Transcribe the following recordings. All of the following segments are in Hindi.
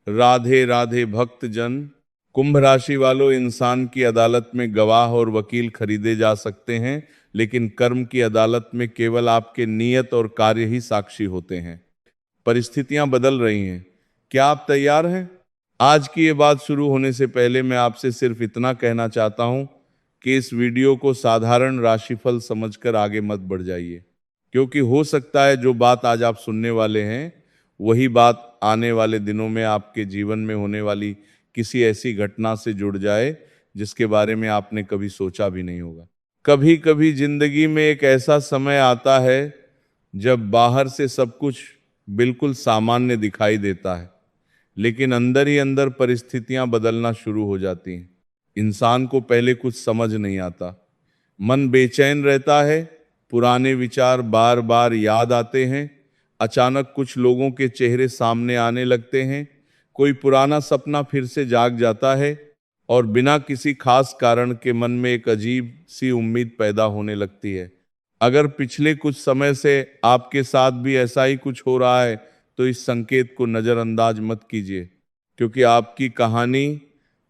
राधे राधे भक्तजन। कुंभ राशि वालों, इंसान की अदालत में गवाह और वकील खरीदे जा सकते हैं, लेकिन कर्म की अदालत में केवल आपके नियत और कार्य ही साक्षी होते हैं। परिस्थितियां बदल रही हैं। क्या आप तैयार हैं? आज की ये बात शुरू होने से पहले मैं आपसे सिर्फ इतना कहना चाहता हूं कि इस वीडियो को साधारण राशिफल समझकर आगे मत बढ़ जाइए, क्योंकि हो सकता है जो बात आज आप सुनने वाले हैं वही बात आने वाले दिनों में आपके जीवन में होने वाली किसी ऐसी घटना से जुड़ जाए जिसके बारे में आपने कभी सोचा भी नहीं होगा। कभी कभी जिंदगी में एक ऐसा समय आता है जब बाहर से सब कुछ बिल्कुल सामान्य दिखाई देता है, लेकिन अंदर ही अंदर परिस्थितियां बदलना शुरू हो जाती हैं। इंसान को पहले कुछ समझ नहीं आता, मन बेचैन रहता है, पुराने विचार बार बार याद आते हैं। अचानक कुछ लोगों के चेहरे सामने आने लगते हैं, कोई पुराना सपना फिर से जाग जाता है और बिना किसी खास कारण के मन में एक अजीब सी उम्मीद पैदा होने लगती है। अगर पिछले कुछ समय से आपके साथ भी ऐसा ही कुछ हो रहा है तो इस संकेत को नज़रअंदाज मत कीजिए, क्योंकि आपकी कहानी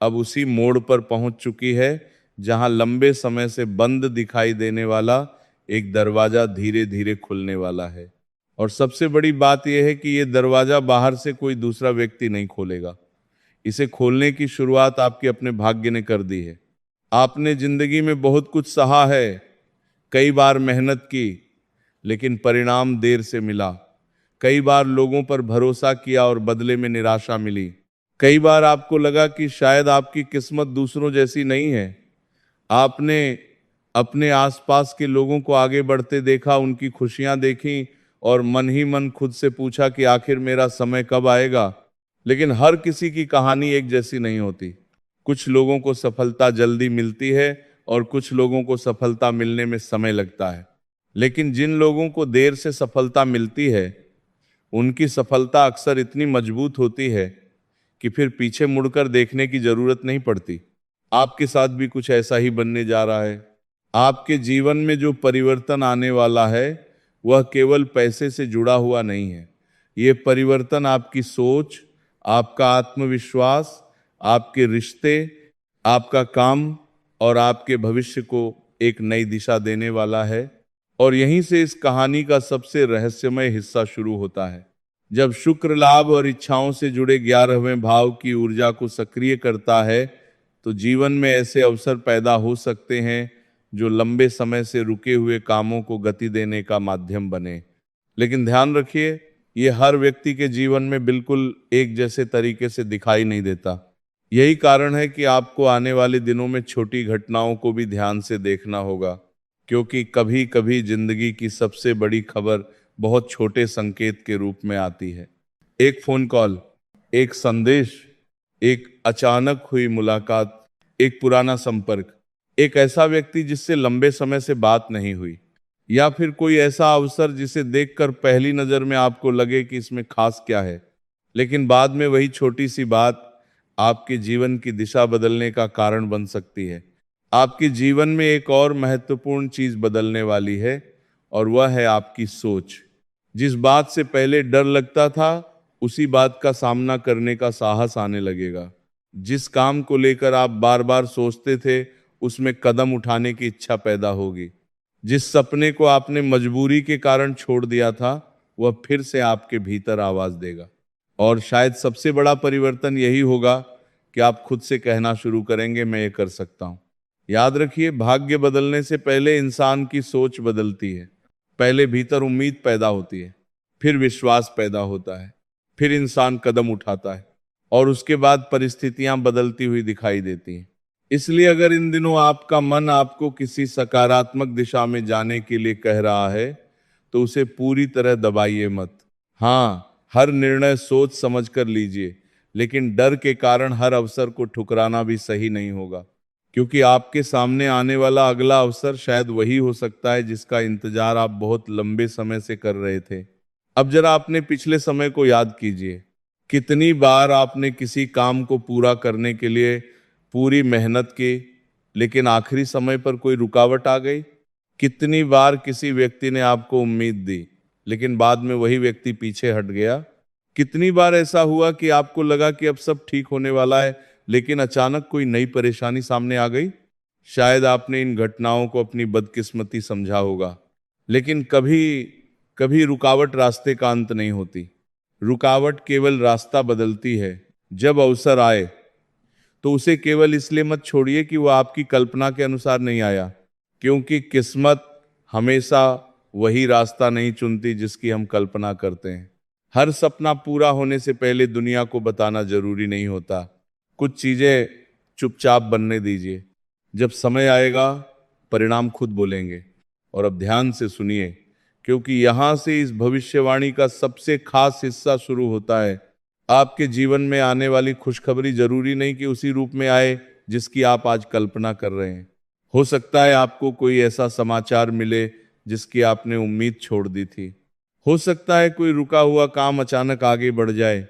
अब उसी मोड़ पर पहुंच चुकी है जहां लंबे समय से बंद दिखाई देने वाला एक दरवाजा धीरे धीरे खुलने वाला है। और सबसे बड़ी बात यह है कि ये दरवाजा बाहर से कोई दूसरा व्यक्ति नहीं खोलेगा। इसे खोलने की शुरुआत आपके अपने भाग्य ने कर दी है। आपने जिंदगी में बहुत कुछ सहा है, कई बार मेहनत की, लेकिन परिणाम देर से मिला। कई बार लोगों पर भरोसा किया और बदले में निराशा मिली। कई बार आपको लगा कि शायद आपकी किस्मत दूसरों जैसी नहीं है। आपने अपने आसपास के लोगों को आगे बढ़ते देखा, उनकी खुशियां देखी और मन ही मन खुद से पूछा कि आखिर मेरा समय कब आएगा। लेकिन हर किसी की कहानी एक जैसी नहीं होती। कुछ लोगों को सफलता जल्दी मिलती है और कुछ लोगों को सफलता मिलने में समय लगता है। लेकिन जिन लोगों को देर से सफलता मिलती है उनकी सफलता अक्सर इतनी मजबूत होती है कि फिर पीछे मुड़कर देखने की जरूरत नहीं पड़ती। आपके साथ भी कुछ ऐसा ही बनने जा रहा है। आपके जीवन में जो परिवर्तन आने वाला है वह केवल पैसे से जुड़ा हुआ नहीं है। ये परिवर्तन आपकी सोच, आपका आत्मविश्वास, आपके रिश्ते, आपका काम और आपके भविष्य को एक नई दिशा देने वाला है। और यहीं से इस कहानी का सबसे रहस्यमय हिस्सा शुरू होता है। जब शुक्र लाभ और इच्छाओं से जुड़े 11वें भाव की ऊर्जा को सक्रिय करता है तो जीवन में ऐसे अवसर पैदा हो सकते हैं जो लंबे समय से रुके हुए कामों को गति देने का माध्यम बने। लेकिन ध्यान रखिए, ये हर व्यक्ति के जीवन में बिल्कुल एक जैसे तरीके से दिखाई नहीं देता। यही कारण है कि आपको आने वाले दिनों में छोटी घटनाओं को भी ध्यान से देखना होगा, क्योंकि कभी कभी जिंदगी की सबसे बड़ी खबर बहुत छोटे संकेत के रूप में आती है। एक फोन कॉल, एक संदेश, एक अचानक हुई मुलाकात, एक पुराना संपर्क, एक ऐसा व्यक्ति जिससे लंबे समय से बात नहीं हुई, या फिर कोई ऐसा अवसर जिसे देखकर पहली नजर में आपको लगे कि इसमें खास क्या है, लेकिन बाद में वही छोटी सी बात आपके जीवन की दिशा बदलने का कारण बन सकती है। आपके जीवन में एक और महत्वपूर्ण चीज बदलने वाली है और वह है आपकी सोच। जिस बात से पहले डर लगता था उसी बात का सामना करने का साहस आने लगेगा। जिस काम को लेकर आप बार बार सोचते थे उसमें कदम उठाने की इच्छा पैदा होगी। जिस सपने को आपने मजबूरी के कारण छोड़ दिया था वह फिर से आपके भीतर आवाज देगा। और शायद सबसे बड़ा परिवर्तन यही होगा कि आप खुद से कहना शुरू करेंगे, मैं ये कर सकता हूं। याद रखिए, भाग्य बदलने से पहले इंसान की सोच बदलती है। पहले भीतर उम्मीद पैदा होती है, फिर विश्वास पैदा होता है, फिर इंसान कदम उठाता है और उसके बाद परिस्थितियां बदलती हुई दिखाई देती हैं। इसलिए अगर इन दिनों आपका मन आपको किसी सकारात्मक दिशा में जाने के लिए कह रहा है तो उसे पूरी तरह दबाइए मत। हाँ, हर निर्णय सोच समझ कर लीजिए, लेकिन डर के कारण हर अवसर को ठुकराना भी सही नहीं होगा, क्योंकि आपके सामने आने वाला अगला अवसर शायद वही हो सकता है जिसका इंतजार आप बहुत लंबे समय से कर रहे थे। अब जरा अपने पिछले समय को याद कीजिए। कितनी बार आपने किसी काम को पूरा करने के लिए पूरी मेहनत की, लेकिन आखिरी समय पर कोई रुकावट आ गई? कितनी बार किसी व्यक्ति ने आपको उम्मीद दी, लेकिन बाद में वही व्यक्ति पीछे हट गया? कितनी बार ऐसा हुआ कि आपको लगा कि अब सब ठीक होने वाला है, लेकिन अचानक कोई नई परेशानी सामने आ गई। शायद आपने इन घटनाओं को अपनी बदकिस्मती समझा होगा, लेकिन कभी कभी रुकावट रास्ते का अंत नहीं होती। रुकावट केवल रास्ता बदलती है। जब अवसर आए तो उसे केवल इसलिए मत छोड़िए कि वह आपकी कल्पना के अनुसार नहीं आया, क्योंकि किस्मत हमेशा वही रास्ता नहीं चुनती जिसकी हम कल्पना करते हैं। हर सपना पूरा होने से पहले दुनिया को बताना जरूरी नहीं होता। कुछ चीजें चुपचाप बनने दीजिए। जब समय आएगा परिणाम खुद बोलेंगे। और अब ध्यान से सुनिए, क्योंकि यहां से इस भविष्यवाणी का सबसे खास हिस्सा शुरू होता है। आपके जीवन में आने वाली खुशखबरी जरूरी नहीं कि उसी रूप में आए जिसकी आप आज कल्पना कर रहे हैं। हो सकता है आपको कोई ऐसा समाचार मिले जिसकी आपने उम्मीद छोड़ दी थी। हो सकता है कोई रुका हुआ काम अचानक आगे बढ़ जाए।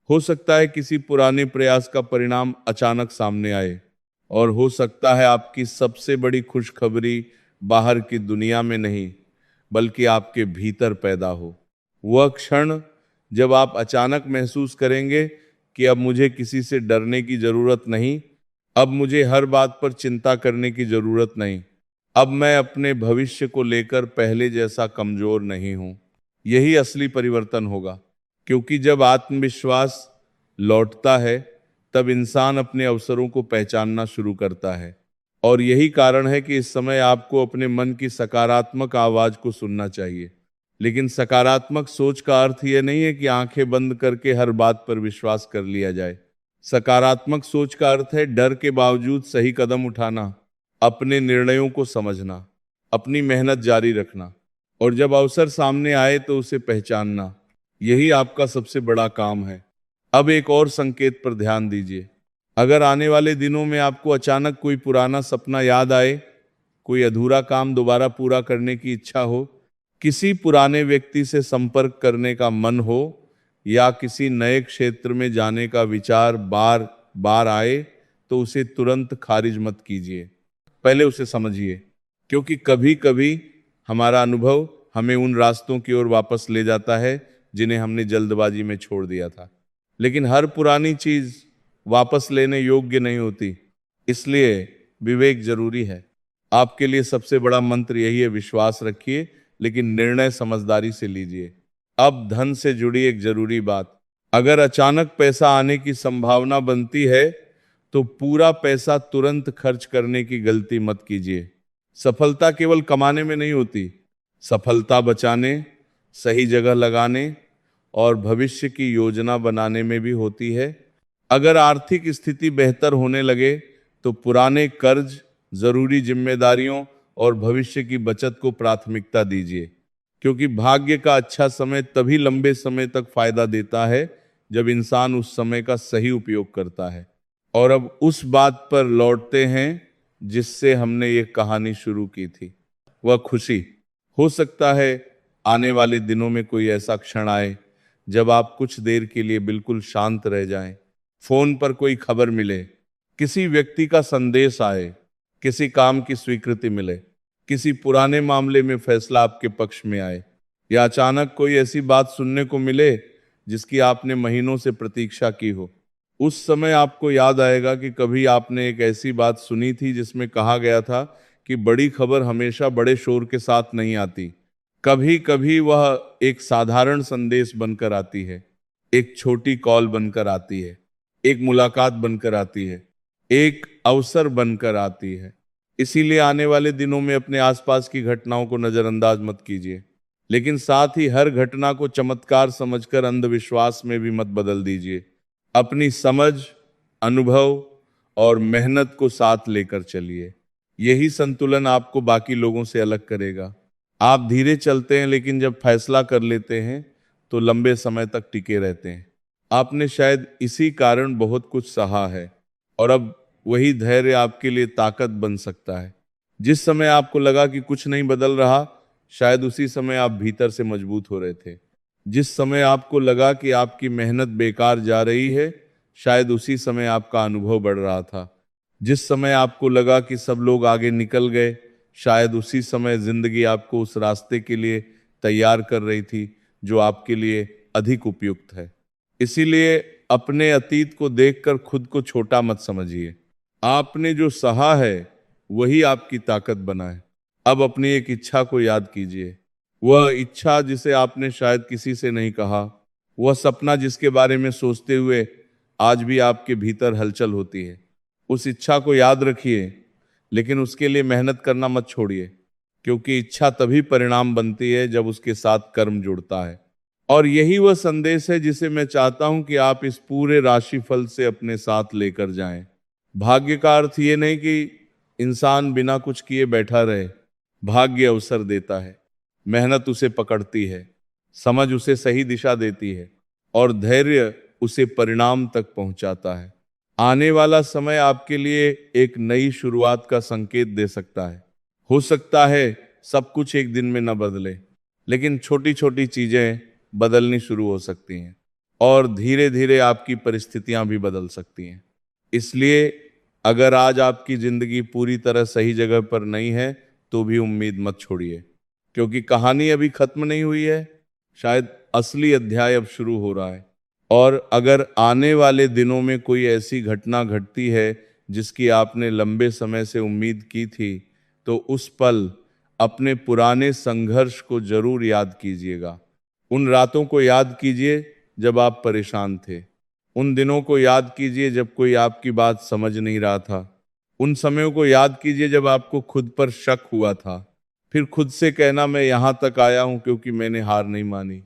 हो सकता है किसी पुराने प्रयास का परिणाम अचानक सामने आए। और हो सकता है आपकी सबसे बड़ी खुशखबरी बाहर की दुनिया में नहीं, बल्कि आपके भीतर पैदा हो। वह क्षण जब आप अचानक महसूस करेंगे कि अब मुझे किसी से डरने की जरूरत नहीं, अब मुझे हर बात पर चिंता करने की जरूरत नहीं, अब मैं अपने भविष्य को लेकर पहले जैसा कमजोर नहीं हूं। यही असली परिवर्तन होगा, क्योंकि जब आत्मविश्वास लौटता है तब इंसान अपने अवसरों को पहचानना शुरू करता है। और यही कारण है कि इस समय आपको अपने मन की सकारात्मक आवाज को सुनना चाहिए। लेकिन सकारात्मक सोच का अर्थ यह नहीं है कि आंखें बंद करके हर बात पर विश्वास कर लिया जाए। सकारात्मक सोच का अर्थ है डर के बावजूद सही कदम उठाना, अपने निर्णयों को समझना, अपनी मेहनत जारी रखना, और जब अवसर सामने आए तो उसे पहचानना। यही आपका सबसे बड़ा काम है। अब एक और संकेत पर ध्यान दीजिए। अगर आने वाले दिनों में आपको अचानक कोई पुराना सपना याद आए, कोई अधूरा काम दोबारा पूरा करने की इच्छा हो, किसी पुराने व्यक्ति से संपर्क करने का मन हो, या किसी नए क्षेत्र में जाने का विचार बार बार आए, तो उसे तुरंत खारिज मत कीजिए। पहले उसे समझिए, क्योंकि कभी कभी हमारा अनुभव हमें उन रास्तों की ओर वापस ले जाता है जिन्हें हमने जल्दबाजी में छोड़ दिया था। लेकिन हर पुरानी चीज वापस लेने योग्य नहीं होती, इसलिए विवेक जरूरी है। आपके लिए सबसे बड़ा मंत्र यही है, विश्वास रखिए, लेकिन निर्णय समझदारी से लीजिए। अब धन से जुड़ी एक जरूरी बात। अगर अचानक पैसा आने की संभावना बनती है तो पूरा पैसा तुरंत खर्च करने की गलती मत कीजिए। सफलता केवल कमाने में नहीं होती, सफलता बचाने, सही जगह लगाने और भविष्य की योजना बनाने में भी होती है। अगर आर्थिक स्थिति बेहतर होने लगे तो पुराने कर्ज, जरूरी जिम्मेदारियों और भविष्य की बचत को प्राथमिकता दीजिए, क्योंकि भाग्य का अच्छा समय तभी लंबे समय तक फायदा देता है जब इंसान उस समय का सही उपयोग करता है। और अब उस बात पर लौटते हैं जिससे हमने ये कहानी शुरू की थी, वह खुशी। हो सकता है आने वाले दिनों में कोई ऐसा क्षण आए जब आप कुछ देर के लिए बिल्कुल शांत रह जाएं। फोन पर कोई खबर मिले, किसी व्यक्ति का संदेश आए, किसी काम की स्वीकृति मिले, किसी पुराने मामले में फैसला आपके पक्ष में आए, या अचानक कोई ऐसी बात सुनने को मिले जिसकी आपने महीनों से प्रतीक्षा की हो। उस समय आपको याद आएगा कि कभी आपने एक ऐसी बात सुनी थी जिसमें कहा गया था कि बड़ी खबर हमेशा बड़े शोर के साथ नहीं आती। कभी कभी वह एक साधारण संदेश बनकर आती है, एक छोटी कॉल बनकर आती है, एक मुलाकात बनकर आती है, एक अवसर बनकर आती है। इसीलिए आने वाले दिनों में अपने आसपास की घटनाओं को नजरअंदाज मत कीजिए, लेकिन साथ ही हर घटना को चमत्कार समझकर अंधविश्वास में भी मत बदल दीजिए। अपनी समझ, अनुभव और मेहनत को साथ लेकर चलिए। यही संतुलन आपको बाकी लोगों से अलग करेगा। आप धीरे चलते हैं, लेकिन जब फैसला कर लेते हैं तो लंबे समय तक टिके रहते हैं। आपने शायद इसी कारण बहुत कुछ सहा है, और अब वही धैर्य आपके लिए ताकत बन सकता है। जिस समय आपको लगा कि कुछ नहीं बदल रहा, शायद उसी समय आप भीतर से मजबूत हो रहे थे। जिस समय आपको लगा कि आपकी मेहनत बेकार जा रही है, शायद उसी समय आपका अनुभव बढ़ रहा था। जिस समय आपको लगा कि सब लोग आगे निकल गए, शायद उसी समय जिंदगी आपको उस रास्ते के लिए तैयार कर रही थी जो आपके लिए अधिक उपयुक्त है। इसीलिए अपने अतीत को देखकर खुद को छोटा मत समझिए। आपने जो सहा है वही आपकी ताकत बनाए। अब अपनी एक इच्छा को याद कीजिए, वह इच्छा जिसे आपने शायद किसी से नहीं कहा, वह सपना जिसके बारे में सोचते हुए आज भी आपके भीतर हलचल होती है। उस इच्छा को याद रखिए, लेकिन उसके लिए मेहनत करना मत छोड़िए, क्योंकि इच्छा तभी परिणाम बनती है जब उसके साथ कर्म जुड़ता है। और यही वह संदेश है जिसे मैं चाहता हूं कि आप इस पूरे राशिफल से अपने साथ लेकर जाएं। भाग्य का अर्थ ये नहीं कि इंसान बिना कुछ किए बैठा रहे। भाग्य अवसर देता है, मेहनत उसे पकड़ती है, समझ उसे सही दिशा देती है और धैर्य उसे परिणाम तक पहुंचाता है। आने वाला समय आपके लिए एक नई शुरुआत का संकेत दे सकता है। हो सकता है सब कुछ एक दिन में न बदले, लेकिन छोटी छोटी चीजें बदलनी शुरू हो सकती हैं और धीरे धीरे आपकी परिस्थितियां भी बदल सकती हैं। इसलिए अगर आज आपकी जिंदगी पूरी तरह सही जगह पर नहीं है तो भी उम्मीद मत छोड़िए, क्योंकि कहानी अभी खत्म नहीं हुई है। शायद असली अध्याय अब शुरू हो रहा है। और अगर आने वाले दिनों में कोई ऐसी घटना घटती है जिसकी आपने लंबे समय से उम्मीद की थी, तो उस पल अपने पुराने संघर्ष को जरूर याद कीजिएगा। उन रातों को याद कीजिए जब आप परेशान थे। उन दिनों को याद कीजिए जब कोई आपकी बात समझ नहीं रहा था। उन समयों को याद कीजिए जब आपको खुद पर शक हुआ था। फिर खुद से कहना, मैं यहां तक आया हूं क्योंकि मैंने हार नहीं मानी।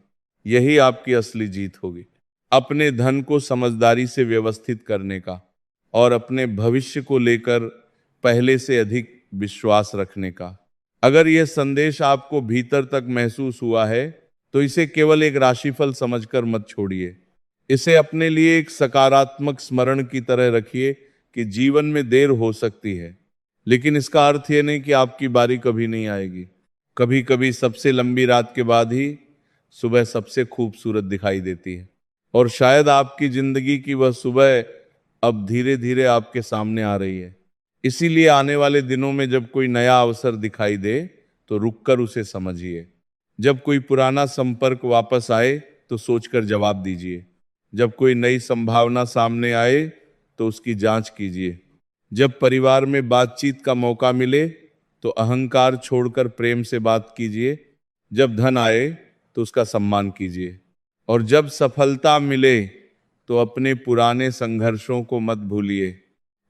यही आपकी असली जीत होगी। अपने धन को समझदारी से व्यवस्थित करने का और अपने भविष्य को लेकर पहले से अधिक विश्वास रखने का। अगर यह संदेश आपको भीतर तक महसूस हुआ है तो इसे केवल एक राशिफल समझकर मत छोड़िए। इसे अपने लिए एक सकारात्मक स्मरण की तरह रखिए कि जीवन में देर हो सकती है, लेकिन इसका अर्थ यह नहीं कि आपकी बारी कभी नहीं आएगी। कभी कभी सबसे लंबी रात के बाद ही सुबह सबसे खूबसूरत दिखाई देती है, और शायद आपकी जिंदगी की वह सुबह अब धीरे धीरे आपके सामने आ रही है। इसीलिए आने वाले दिनों में जब कोई नया अवसर दिखाई दे तो रुककर उसे समझिए। जब कोई पुराना संपर्क वापस आए तो सोचकर जवाब दीजिए। जब कोई नई संभावना सामने आए तो उसकी जांच कीजिए। जब परिवार में बातचीत का मौका मिले तो अहंकार छोड़कर प्रेम से बात कीजिए। जब धन आए तो उसका सम्मान कीजिए, और जब सफलता मिले तो अपने पुराने संघर्षों को मत भूलिए,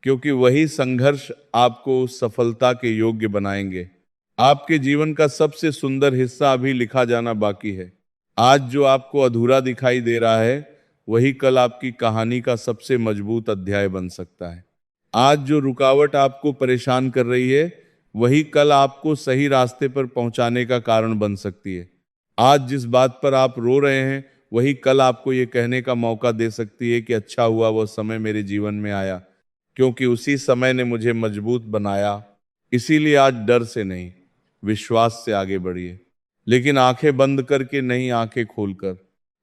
क्योंकि वही संघर्ष आपको उस सफलता के योग्य बनाएंगे। आपके जीवन का सबसे सुंदर हिस्सा अभी लिखा जाना बाकी है। आज जो आपको अधूरा दिखाई दे रहा है वही कल आपकी कहानी का सबसे मजबूत अध्याय बन सकता है। आज जो रुकावट आपको परेशान कर रही है वही कल आपको सही रास्ते पर पहुंचाने का कारण बन सकती है। आज जिस बात पर आप रो रहे हैं वही कल आपको ये कहने का मौका दे सकती है कि अच्छा हुआ वो समय मेरे जीवन में आया, क्योंकि उसी समय ने मुझे मजबूत बनाया। इसीलिए आज डर से नहीं, विश्वास से आगे बढ़िए, लेकिन आंखें बंद करके नहीं, आंखें खोलकर।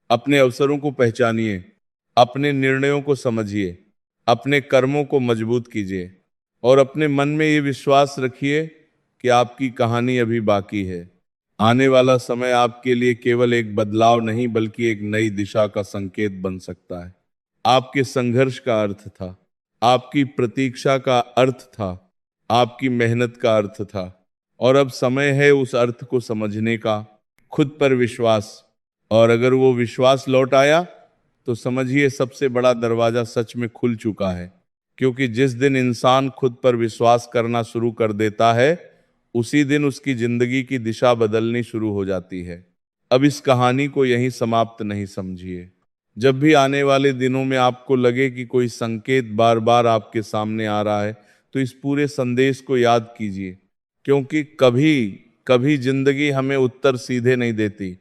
अपने अवसरों को पहचानिए, अपने निर्णयों को समझिए, अपने कर्मों को मजबूत कीजिए और अपने मन में ये विश्वास रखिए कि आपकी कहानी अभी बाकी है। आने वाला समय आपके लिए केवल एक बदलाव नहीं बल्कि एक नई दिशा का संकेत बन सकता है। आपके संघर्ष का अर्थ था, आपकी प्रतीक्षा का अर्थ था, आपकी मेहनत का अर्थ था, और अब समय है उस अर्थ को समझने का। खुद पर विश्वास, और अगर वो विश्वास लौट आया तो समझिए सबसे बड़ा दरवाजा सच में खुल चुका है, क्योंकि जिस दिन इंसान खुद पर विश्वास करना शुरू कर देता है उसी दिन उसकी जिंदगी की दिशा बदलनी शुरू हो जाती है। अब इस कहानी को यहीं समाप्त नहीं समझिए। जब भी आने वाले दिनों में आपको लगे कि कोई संकेत बार बार आपके सामने आ रहा है तो इस पूरे संदेश को याद कीजिए, क्योंकि कभी कभी जिंदगी हमें उत्तर सीधे नहीं देती,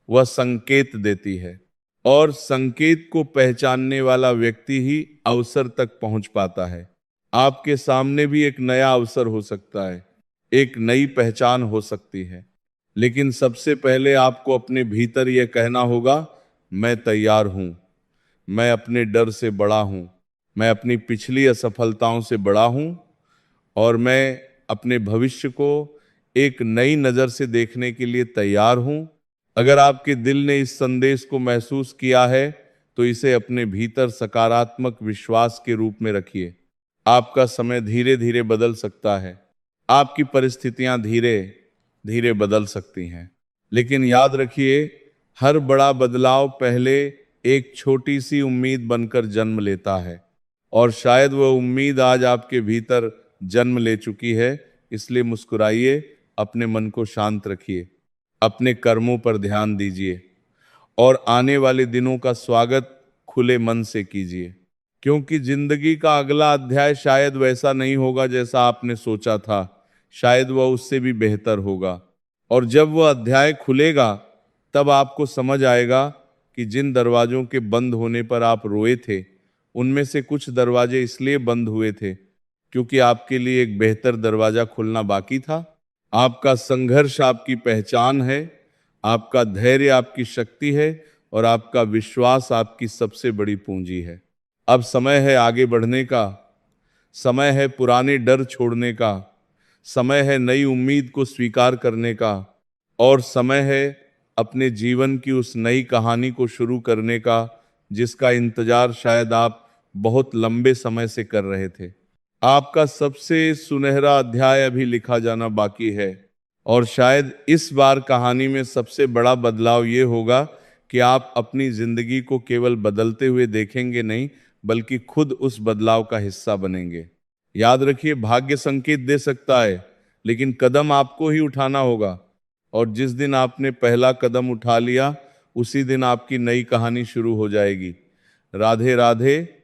वह संकेत देती है, और संकेत को पहचानने वाला व्यक्ति ही अवसर तक पहुंच पाता है। आपके सामने भी एक नया अवसर हो सकता है, एक नई पहचान हो सकती है, लेकिन सबसे पहले आपको अपने भीतर यह कहना होगा, मैं तैयार हूं, मैं अपने डर से बड़ा हूं, मैं अपनी पिछली असफलताओं से बड़ा हूं, और मैं अपने भविष्य को एक नई नज़र से देखने के लिए तैयार हूं। अगर आपके दिल ने इस संदेश को महसूस किया है तो इसे अपने भीतर सकारात्मक विश्वास के रूप में रखिए। आपका समय धीरे धीरे बदल सकता है, आपकी परिस्थितियां धीरे धीरे बदल सकती हैं, लेकिन याद रखिए, हर बड़ा बदलाव पहले एक छोटी सी उम्मीद बनकर जन्म लेता है, और शायद वह उम्मीद आज आपके भीतर जन्म ले चुकी है। इसलिए मुस्कुराइए, अपने मन को शांत रखिए, अपने कर्मों पर ध्यान दीजिए और आने वाले दिनों का स्वागत खुले मन से कीजिए, क्योंकि जिंदगी का अगला अध्याय शायद वैसा नहीं होगा जैसा आपने सोचा था, शायद वह उससे भी बेहतर होगा। और जब वह अध्याय खुलेगा, तब आपको समझ आएगा कि जिन दरवाजों के बंद होने पर आप रोए थे, उनमें से कुछ दरवाजे इसलिए बंद हुए थे क्योंकि आपके लिए एक बेहतर दरवाजा खुलना बाकी था। आपका संघर्ष आपकी पहचान है, आपका धैर्य आपकी शक्ति है और आपका विश्वास आपकी सबसे बड़ी पूंजी है। अब समय है आगे बढ़ने का, समय है पुराने डर छोड़ने का, समय है नई उम्मीद को स्वीकार करने का, और समय है अपने जीवन की उस नई कहानी को शुरू करने का जिसका इंतजार शायद आप बहुत लंबे समय से कर रहे थे। आपका सबसे सुनहरा अध्याय अभी लिखा जाना बाकी है, और शायद इस बार कहानी में सबसे बड़ा बदलाव ये होगा कि आप अपनी जिंदगी को केवल बदलते हुए देखेंगे नहीं, बल्कि खुद उस बदलाव का हिस्सा बनेंगे। याद रखिए, भाग्य संकेत दे सकता है, लेकिन कदम आपको ही उठाना होगा, और जिस दिन आपने पहला कदम उठा लिया, उसी दिन आपकी नई कहानी शुरू हो जाएगी। राधे राधे।